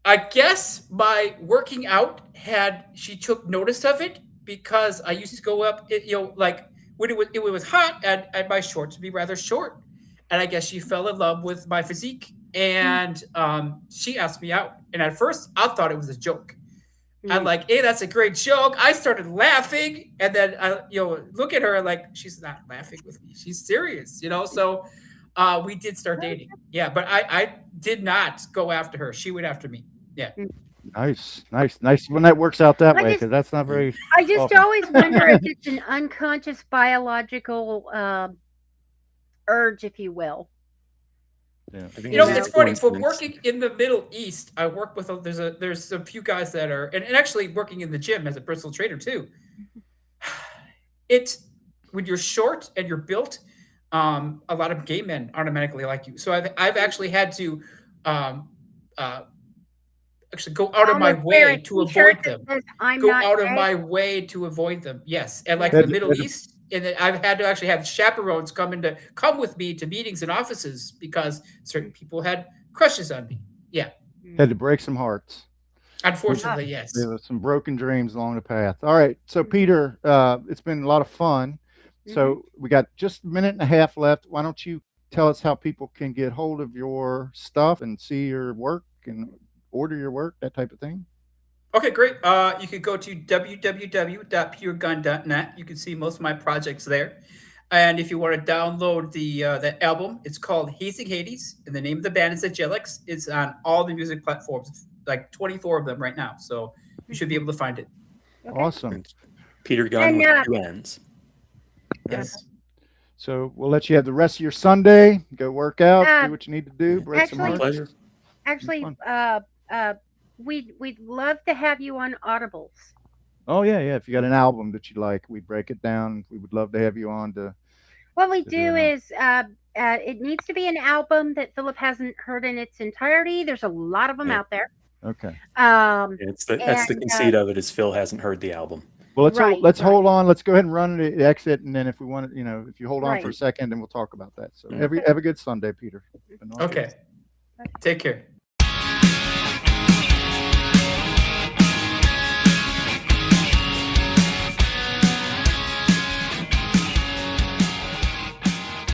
I guess my working out had she took notice of it because I used to go up, like when it was hot and my shorts would be rather short, and I guess she fell in love with my physique and she asked me out, and at first I thought it was a joke. I'm Mm. like, hey, that's a great joke. I started laughing, and then I, look at her like she's not laughing with me. She's serious, So we did start dating. Yeah, but I did not go after her. She went after me. Yeah. Nice when that works out that way, I because that's not very just often. always wonder if it's an unconscious biological urge, if you will. Yeah. I think It's funny for coincidence. working in the Middle East. I work with there's a few guys that are and actually working in the gym as a personal trainer too. It's when you're short and you're built, a lot of gay men automatically like you. So I've actually had to um, uh, actually go out of my Almost wear a way to T-shirt avoid that them. says "I'm Go not out of gay." my way to avoid them. Yes, and like Yeah. in the Middle East, and then I've had to actually have chaperones come with me to meetings and offices because certain people had crushes on me. Yeah, Had to break some hearts. unfortunately, yes. There was some broken dreams along the path. All right. So Peter, it's been a lot of fun. So we got just a minute and a half left. Why don't you tell us how people can get hold of your stuff and see your work and order your work, that type of thing? Okay, great. You could go to www.puregun.net. You can see most of my projects there. And if you want to download the album, it's called Hazing Hades, and the name of the band is Angellics. It's on all the music platforms, like 24 of them right now. So you should be able to find it. Okay. Awesome. Peter Gunn And, with 2 N's. Yes. So we'll let you have the rest of your Sunday. Go work out, do what you need to do, break some actually- hearts. Pleasure. Actually, we'd love to have you on Audibles. Oh yeah. If you got an album that you like, we break it down. We would love to have you on to. What we to do it. is it needs to be an album that Philip hasn't heard in its entirety. There's a lot of them Yeah. out there. Okay. That's the conceit of it is Phil hasn't heard the album. Well, let's Right, let's right. hold on. Let's go ahead and run the exit, and then if we want to, if you hold on for a Right. second, then we'll talk about that. So Okay. have a good Sunday, Peter. Okay. Take care.